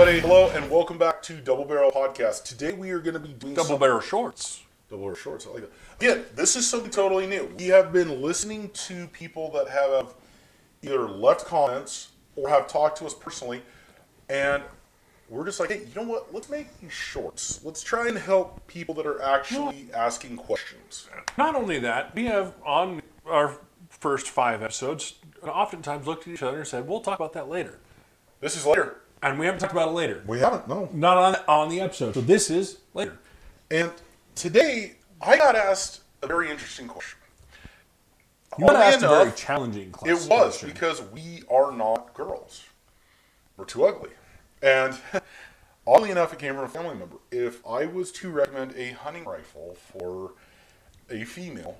everybody. Hello, and welcome back to Double Barrel Podcast. Today we are going to be doing Double Barrel Shorts. Double Barrel Shorts. I like that. Again, this is something totally new. We have been listening to people that have either left comments or have talked to us personally, and we're just like, hey, you know what? Let's make these shorts. Let's try and help people that are actually asking questions. Not only that, we have on our first 5 episodes oftentimes looked at each other and said, we'll talk about that later. This is later. And we haven't talked about it later. We haven't, no. Not on the episode. So this is later. And today, I got asked a very interesting question. You got asked a very challenging question. It was, because we are not girls. We're too ugly. And oddly enough, it came from a family member. If I was to recommend a hunting rifle for a female,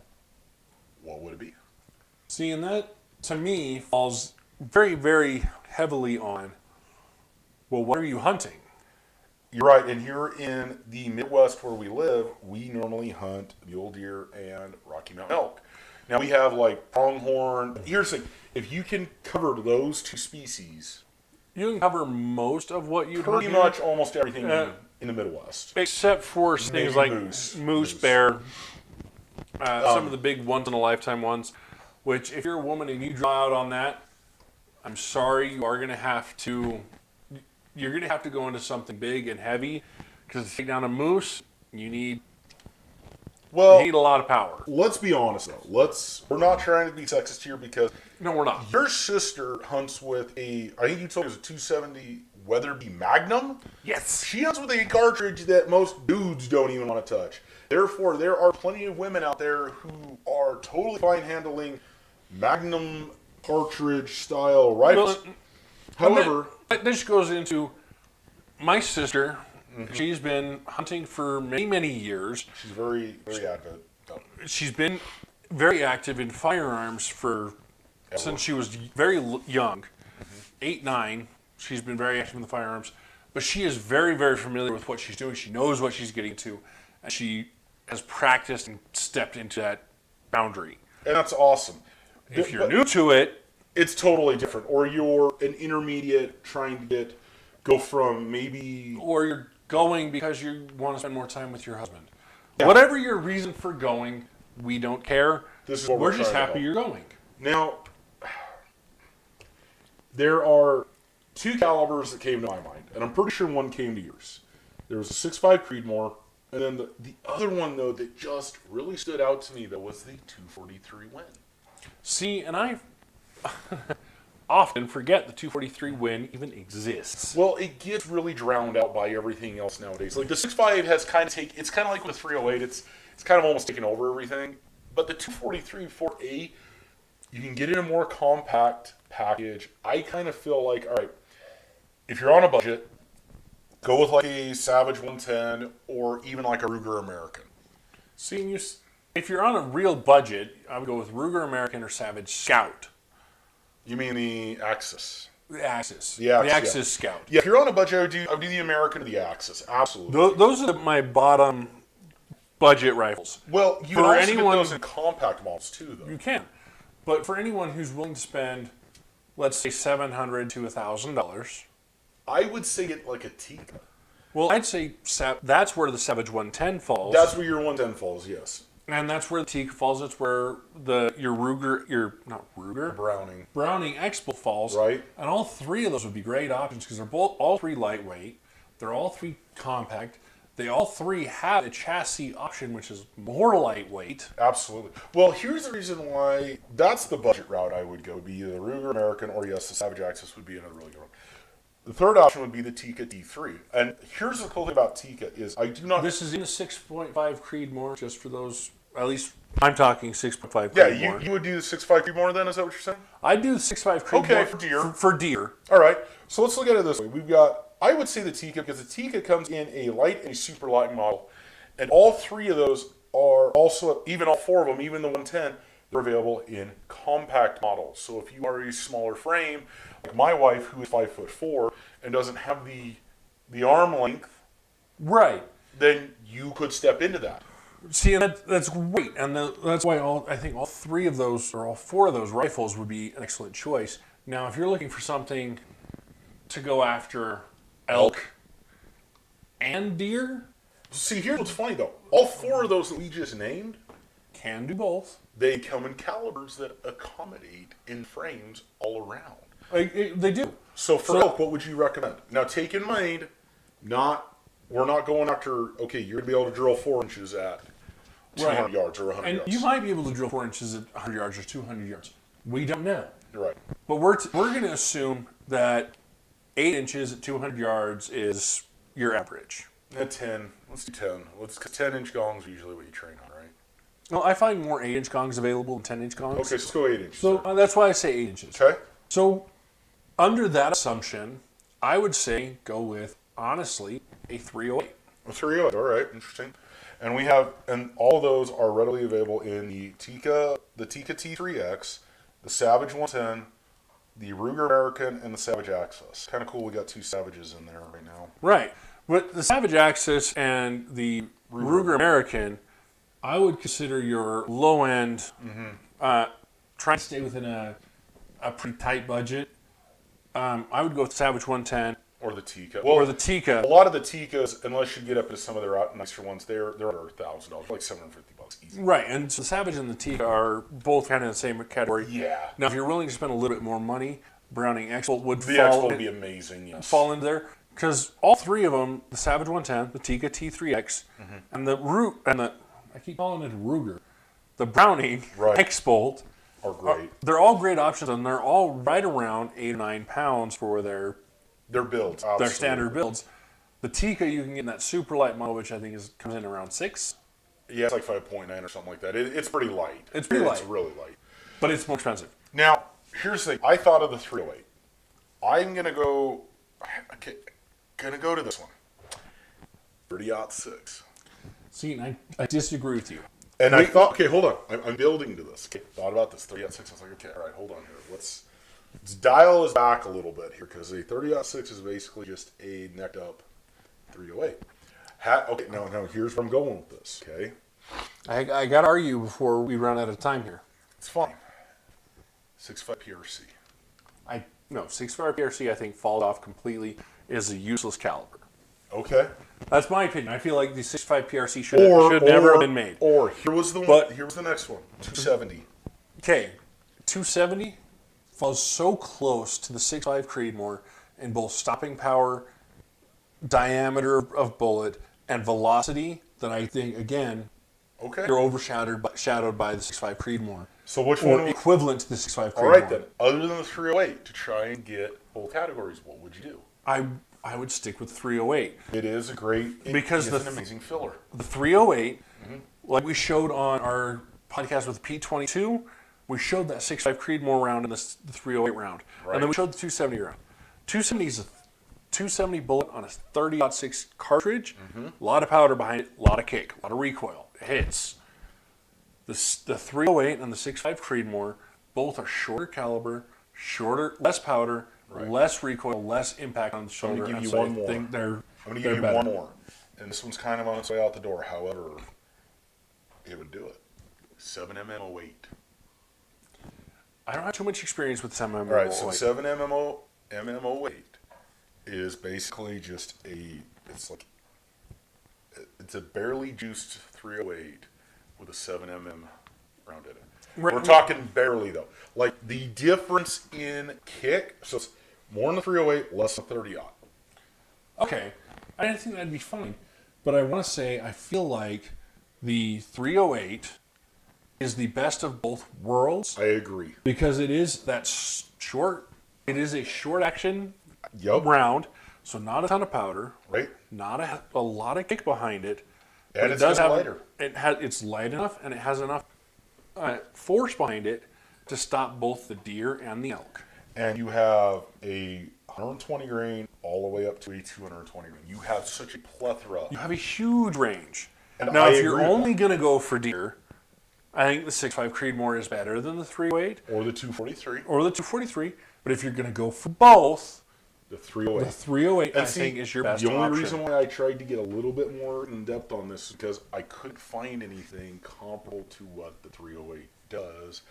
what would it be? See, and that, to me, falls very, very heavily on, well, what are you hunting? You're right, and here in the Midwest where we live, we normally hunt mule deer and Rocky Mountain elk. Now we have like pronghorn. Here's the thing, if you can cover those two species, you can cover most of what you pretty much almost everything in the Midwest. Except for things like moose, bear, some of the big once-in-a-lifetime ones, which if you're a woman and you draw out on that, I'm sorry, you're going to have to go into something big and heavy, because to take down a moose, you need a lot of power. Let's be honest though. We're not trying to be sexist here, because no, we're not. Your sister hunts with I think you told me it was a 270 Weatherby Magnum. Yes. She hunts with a cartridge that most dudes don't even want to touch. Therefore, there are plenty of women out there who are totally fine handling Magnum cartridge style rifles. Well, however, this goes into my sister. Mm-hmm. She's been hunting for many, many years. She's very, very active. She's been very active in firearms since she was very young, 8, 9. She's been very active in the firearms, but she is very, very familiar with what she's doing. She knows what she's getting to, and she has practiced and stepped into that boundary. And that's awesome. If you're new to it, it's totally different. Or you're an intermediate trying to go from maybe... Or you're going because you want to spend more time with your husband. Yeah. Whatever your reason for going, we don't care. We're just happy you're going. Now, there are 2 calibers that came to my mind, and I'm pretty sure one came to yours. There was a 6.5 Creedmoor, and then the other one, though, that just really stood out to me, though, was the 243 Win. See, and I often forget the 243 Win even exists. Well, it gets really drowned out by everything else nowadays. Like the 6.5 has kind of it's kind of like with the 308. It's kind of almost taken over everything. But the 243 4A, you can get in a more compact package. I kind of feel like, all right, if you're on a budget, go with like a Savage 110 or even like a Ruger American. See, if you're on a real budget, I would go with Ruger American or Savage Scout. You mean the Axis? The Axis. The Axis Scout. Yeah, if you're on a budget, I would do the American or the Axis. Absolutely. Those are my bottom budget rifles. Well, you can also get those in compact models too, though. You can. But for anyone who's willing to spend, let's say, $700 to $1,000, I would say get like a Tikka. Well, I'd say that's where the Savage 110 falls. That's where your 110 falls, yes. And that's where the Tikka falls. That's where Browning Expo falls. Right. And all 3 of those would be great options because they're all 3 lightweight. They're all 3 compact. They all 3 have a chassis option, which is more lightweight. Absolutely. Well, here's the reason why that's the budget route I would go. Would be either the Ruger American or, yes, the Savage Axis would be another really good one. The third option would be the Tikka D3. And here's the cool thing about Tikka is I do not... This is in a 6.5 Creedmoor, just for those, at least I'm talking 6.5 Creedmoor. Yeah, you would do the 6.5 Creedmoor then, is that what you're saying? I'd do the 6.5 Creedmoor. Okay, for deer. For deer. All right, so let's look at it this way. We've got, I would say the Tikka, because the Tikka comes in a light and a super light model. And all 3 of those are also, even all 4 of them, even the 110, they're available in compact models. So if you are a smaller frame, like my wife, who is 5'4" and doesn't have the arm length, right, then you could step into that. See, and that's great, and that's why I think all 3 of those or all 4 of those rifles would be an excellent choice. Now, if you're looking for something to go after elk, and deer. See, here's what's funny though. All 4 of those that we just named Can do both. they come in calibers that accommodate in frames all around. They do. So for elk, what would you recommend? Now, take in mind, we're not going after. Okay, you're gonna be able to drill 4 inches at 200 yards or 100 and yards. you might be able to drill 4 inches at 100 yards or 200 yards. We don't know. Right. But we're going to assume that 8 inches at 200 yards is your average. At 10, let's do 10. 10-inch gongs are usually what you train on, right? Well, I find more 8-inch gongs available than 10-inch gongs. Okay, so let's go 8 inches. So that's why I say 8 inches. Okay. So under that assumption, I would say go with, honestly, a 308. A 308. All right, interesting. And all of those are readily available in the Tikka T3X, the Savage 110, the Ruger American, and the Savage Axis. Kind of cool. We got 2 Savages in there right now. Right. But the Savage Axis and the Ruger American, I would consider your low end. Trying to stay within a pretty tight budget. I would go with Savage 110 Or the Tikka. or the Tikka. A lot of the Tikkas, unless you get up to some of their nicer ones, they're under $1,000, like $750 easy. Right, and so the Savage and the Tikka are both kind of in the same category. Yeah. Now, if you're willing to spend a little bit more money, Browning X-Bolt would The X-Bolt would be amazing, yes. fall into there. Because all 3 of them, the Savage 110, the Tikka T3X, and I keep calling it a Ruger, the Browning X-Bolt, are great. They're all great options, and they're all right around 8 or 9 pounds for their builds. Their standard builds. The Tikka you can get in that super light model, which I think comes in around 6. Yeah, it's like 5.9 or something like that. It's pretty light. It's pretty light. It's really light. But it's more expensive. Now, here's the thing. I thought of the 308. I'm going to go... Gonna go to this one. 30-06. See, I disagree with you. And I thought, okay, hold on. I'm building to this. Okay, thought about this 30-06. I was like, okay, all right, hold on here. Let's dial us back a little bit here, because a 30-06 is basically just a necked up 308. Okay, now here's where I'm going with this. Okay, I got to argue before we run out of time here. it's fine. 6.5 PRC. No, 6.5 PRC I think falls off completely. Is a useless caliber. Okay. That's my opinion. I feel like the 6.5 PRC should never have been made. Or here was the next one. 270. Okay, 270 falls so close to the 6.5 Creedmoor in both stopping power, diameter of bullet, and velocity that I think again they're overshadowed by the 6.5 Creedmoor. So which or one? Equivalent to the 6.5 Creedmoor. All right then. Other than the 308, to try and get both categories, what would you do? I would stick with 308. It is a great, because it's an amazing filler. The 308, like we showed on our podcast with the P22, we showed that 6.5 Creedmoor round and the 308 round. Right. And then we showed the 270 round. 270 is a 270 bullet on a 30-06 cartridge. A lot of powder behind it, a lot of kick, a lot of recoil. It hits. The 308 and the 6.5 Creedmoor both are shorter caliber, less powder, less recoil, less impact on the shoulder. I'm going to give you one more. I'm going to give you one more. And this one's kind of on its way out the door. However, it would do it. 7mm08. I don't have too much experience with 7mm08. All right, so 7mm08 is basically just it's a barely juiced 308 with a 7mm round in it. Right. We're talking barely though. Like the difference in kick, so it's more than the 308, less than 30-aught. Okay, I didn't think that'd be fine, but I want to say I feel like the 308 is the best of both worlds. I agree because it is that short. It is a short action round, so not a ton of powder. Right. Not a lot of kick behind it. And it does have lighter. It's light enough, and it has enough force behind it to stop both the deer and the elk. And you have a 120 grain all the way up to a 220 grain. You have such a plethora. You have a huge range. And now, if you're only going to go for deer, I think the 6.5 Creedmoor is better than the 308. Or the 243. Or the 243. But if you're going to go for both, the 308. The 308, I think, is your best option. The only reason why I tried to get a little bit more in depth on this is because I couldn't find anything comparable to what the 308 does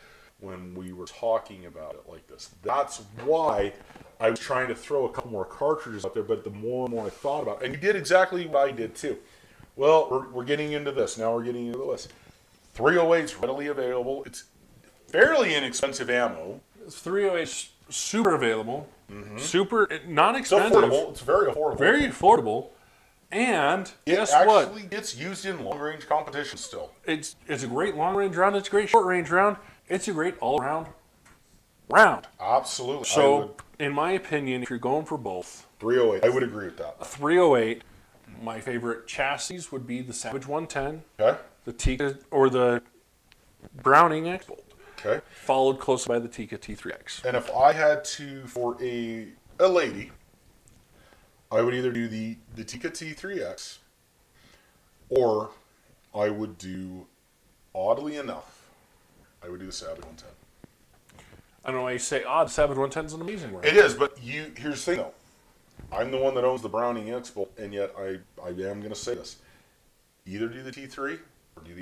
when we were talking about it like this. That's why I was trying to throw a couple more cartridges out there, but the more and more I thought about it, and you did exactly what I did too. Well, we're getting into this. Now we're getting into the list. 308's readily available. It's fairly inexpensive ammo. 308's super available. Super, not It's expensive. affordable. It's very affordable. Very affordable. And guess It what? actually gets used in long-range competition still. It's a great long-range round. It's a great short-range round. It's a great all-around round. Absolutely. So, in my opinion, if you're going for both, 308. I would agree with that. a 308, my favorite chassis would be the Savage 110, Okay. the Tikka, or the Browning X-Bolt, Okay. followed closely by the Tikka T3X. And if I had to, for a lady, I would either do the Tikka T3X, or I would do, oddly enough, I would do the Savage 110. I don't know why you say, the Savage 110 is an amazing round. It is, but here's the thing though. I'm the one that owns the Browning X-Bolt, and yet I am going to say this. Either do the T3 or do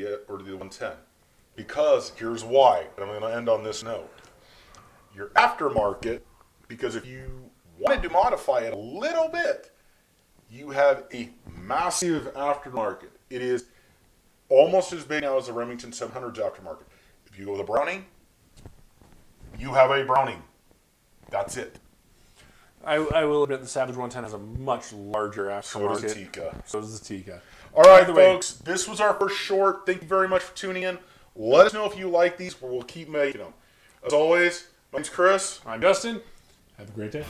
the 110. Because here's why, and I'm going to end on this note. Your aftermarket, because if you wanted to modify it a little bit, you have a massive aftermarket. It is almost as big now as the Remington 700's aftermarket. If you go with a Browning, you have a Browning. That's it. I will admit the Savage 110 has a much larger aftermarket. So does the Tikka. So does the Tikka. All right, By the way, folks, this was our first short. Thank you very much for tuning in. Let us know if you like these, but we'll keep making them. As always, my name's Chris. I'm Justin. Have a great day.